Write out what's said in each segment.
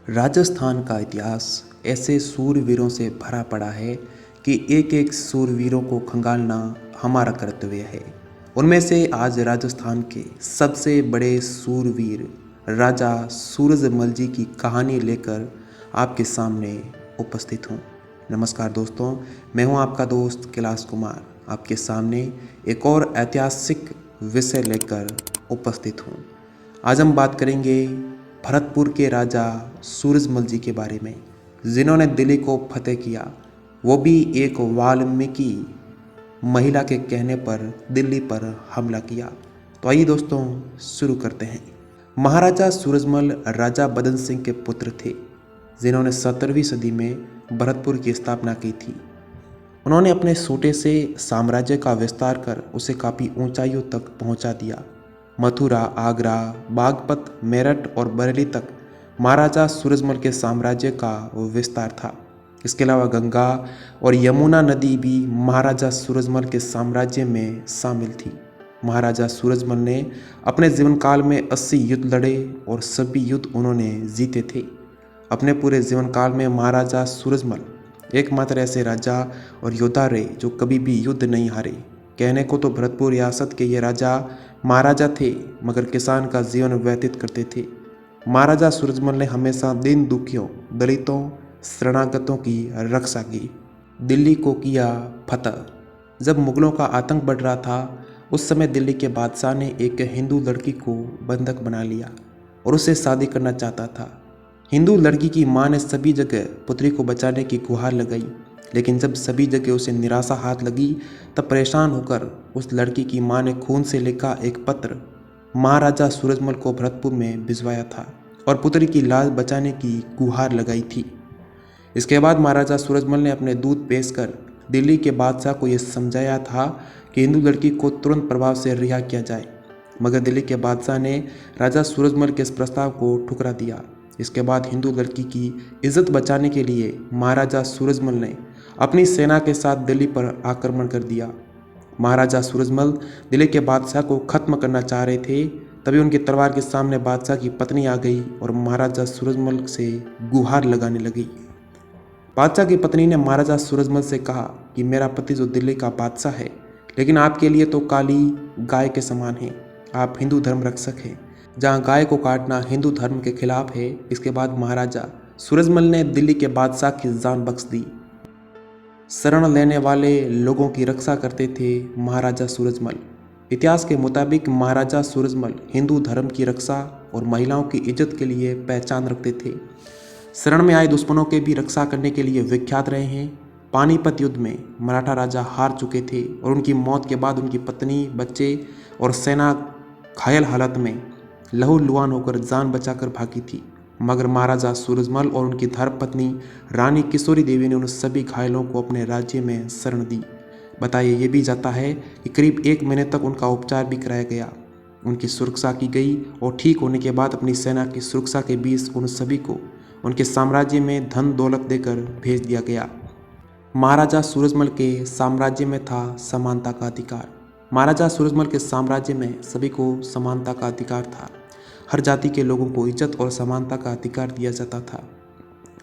राजस्थान का इतिहास ऐसे सूरवीरों से भरा पड़ा है कि एक एक सूरवीरों को खंगालना हमारा कर्तव्य है। उनमें से आज राजस्थान के सबसे बड़े सूरवीर राजा सूरजमल जी की कहानी लेकर आपके सामने उपस्थित हूँ। नमस्कार दोस्तों, मैं हूँ आपका दोस्त कैलाश कुमार, आपके सामने एक और ऐतिहासिक विषय लेकर उपस्थित हूँ। आज हम बात करेंगे भरतपुर के राजा सूरजमल जी के बारे में, जिन्होंने दिल्ली को फतेह किया, वो भी एक वाल्मीकि महिला के कहने पर दिल्ली पर हमला किया। तो आइए दोस्तों शुरू करते हैं। महाराजा सूरजमल राजा बदन सिंह के पुत्र थे, जिन्होंने 17वीं सदी में भरतपुर की स्थापना की थी। उन्होंने अपने छोटे से साम्राज्य का विस्तार कर उसे काफ़ी ऊंचाइयों तक पहुंचा दिया। मथुरा, आगरा, बागपत, मेरठ और बरेली तक महाराजा सूरजमल के साम्राज्य का विस्तार था। इसके अलावा गंगा और यमुना नदी भी महाराजा सूरजमल के साम्राज्य में शामिल थी। महाराजा सूरजमल ने अपने जीवन काल में 80 युद्ध लड़े और सभी युद्ध उन्होंने जीते थे। अपने पूरे जीवन काल में महाराजा सूरजमल एकमात्र ऐसे राजा और योद्धा रहे जो कभी भी युद्ध नहीं हारे। कहने को तो भरतपुर रियासत के ये राजा महाराजा थे, मगर किसान का जीवन व्यतीत करते थे। महाराजा सूरजमल ने हमेशा दीन दुखियों, दलितों, शरणागतों की रक्षा की। दिल्ली को किया फतह। जब मुगलों का आतंक बढ़ रहा था, उस समय दिल्ली के बादशाह ने एक हिंदू लड़की को बंधक बना लिया और उससे शादी करना चाहता था। हिंदू लड़की की मां ने सभी जगह पुत्री को बचाने की गुहार लगाई, लेकिन जब सभी जगह उसे निराशा हाथ लगी, तब परेशान होकर उस लड़की की मां ने खून से लिखा एक पत्र महाराजा सूरजमल को भरतपुर में भिजवाया था और पुत्री की लाश बचाने की गुहार लगाई थी। इसके बाद महाराजा सूरजमल ने अपने दूत पेश कर दिल्ली के बादशाह को यह समझाया था कि हिंदू लड़की को तुरंत प्रभाव से रिहा किया जाए, मगर दिल्ली के बादशाह ने राजा सूरजमल के इस प्रस्ताव को ठुकरा दिया। इसके बाद हिंदू लड़की की इज्जत बचाने के लिए महाराजा सूरजमल ने अपनी सेना के साथ दिल्ली पर आक्रमण कर दिया। महाराजा सूरजमल दिल्ली के बादशाह को खत्म करना चाह रहे थे, तभी उनकी तलवार के सामने बादशाह की पत्नी आ गई और महाराजा सूरजमल से गुहार लगाने लगी। बादशाह की पत्नी ने महाराजा सूरजमल से कहा कि मेरा पति जो दिल्ली का बादशाह है, लेकिन आपके लिए तो काली गाय के समान है। आप हिंदू धर्म रक्षक हैं, जहाँ गाय को काटना हिंदू धर्म के खिलाफ है। इसके बाद महाराजा सूरजमल ने दिल्ली के बादशाह की जान बख्श दी। शरण लेने वाले लोगों की रक्षा करते थे महाराजा सूरजमल। इतिहास के मुताबिक महाराजा सूरजमल हिंदू धर्म की रक्षा और महिलाओं की इज्जत के लिए पहचान रखते थे। शरण में आए दुश्मनों के भी रक्षा करने के लिए विख्यात रहे हैं। पानीपत युद्ध में मराठा राजा हार चुके थे और उनकी मौत के बाद उनकी पत्नी, बच्चे और सेना घायल हालत में लहूलुहान होकर जान बचाकर भागी थी, मगर महाराजा सूरजमल और उनकी धर्मपत्नी रानी किशोरी देवी ने उन सभी घायलों को अपने राज्य में शरण दी। बताइए, ये भी जाता है कि करीब 1 महीने तक उनका उपचार भी कराया गया, उनकी सुरक्षा की गई और ठीक होने के बाद अपनी सेना की सुरक्षा के बीच उन सभी को उनके साम्राज्य में धन दौलत देकर भेज दिया गया। महाराजा सूरजमल के साम्राज्य में था समानता का अधिकार। महाराजा सूरजमल के साम्राज्य में सभी को समानता का अधिकार था। हर जाति के लोगों को इज्जत और समानता का अधिकार दिया जाता था।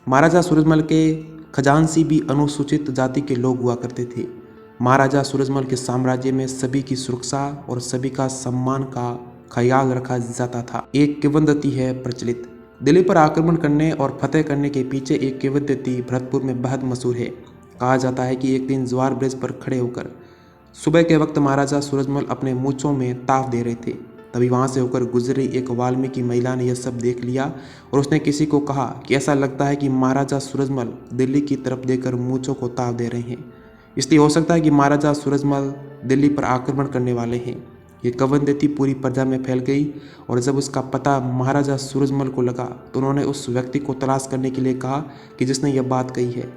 महाराजा सूरजमल के खजांची भी अनुसूचित जाति के लोग हुआ करते थे। महाराजा सूरजमल के साम्राज्य में सभी की सुरक्षा और सभी का सम्मान का ख्याल रखा जाता था। एक किंवदंती है प्रचलित। दिल्ली पर आक्रमण करने और फतेह करने के पीछे एक किंवदंती भरतपुर में बेहद मशहूर है। कहा जाता है कि एक दिन ज्वार ब्रिज पर खड़े होकर सुबह के वक्त महाराजा सूरजमल अपने मूंछों में ताव दे रहे थे। तभी वहां से होकर गुजरी एक वाल्मीकि महिला ने यह सब देख लिया और उसने किसी को कहा कि ऐसा लगता है कि महाराजा सूरजमल दिल्ली की तरफ देकर मूंछों को ताव दे रहे हैं, इसलिए हो सकता है कि महाराजा सूरजमल दिल्ली पर आक्रमण करने वाले हैं। ये किंवदंती पूरी प्रजा में फैल गई और जब उसका पता महाराजा सूरजमल को लगा तो उन्होंने उस व्यक्ति को तलाश करने के लिए कहा कि जिसने यह बात कही है।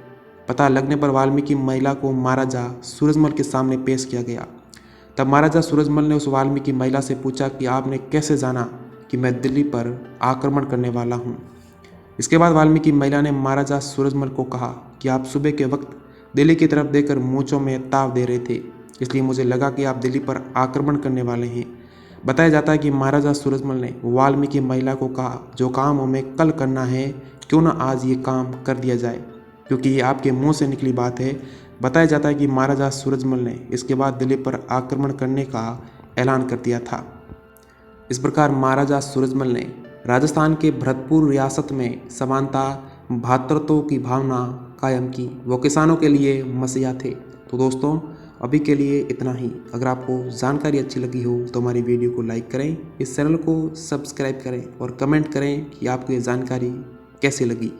पता लगने पर वाल्मीकि महिला को महाराजा सूरजमल के सामने पेश किया गया। तब महाराजा सूरजमल ने उस वाल्मीकि महिला से पूछा कि आपने कैसे जाना कि मैं दिल्ली पर आक्रमण करने वाला हूँ। इसके बाद वाल्मीकि महिला ने महाराजा सूरजमल को कहा कि आप सुबह के वक्त दिल्ली की तरफ देकर मूंछों में ताव दे रहे थे, इसलिए मुझे लगा कि आप दिल्ली पर आक्रमण करने वाले हैं। बताया जाता है कि महाराजा सूरजमल ने वाल्मीकि महिला को कहा, जो काम हमें कल करना है क्यों ना आज ये काम कर दिया जाए, क्योंकि ये आपके मुंह से निकली बात है। बताया जाता है कि महाराजा सूरजमल ने इसके बाद दिल्ली पर आक्रमण करने का ऐलान कर दिया था। इस प्रकार महाराजा सूरजमल ने राजस्थान के भरतपुर रियासत में समानता भ्रातृत्व की भावना कायम की। वो किसानों के लिए मसीहा थे। तो दोस्तों, अभी के लिए इतना ही। अगर आपको जानकारी अच्छी लगी हो तो हमारी वीडियो को लाइक करें, इस चैनल को सब्सक्राइब करें और कमेंट करें कि आपको ये जानकारी कैसी लगी।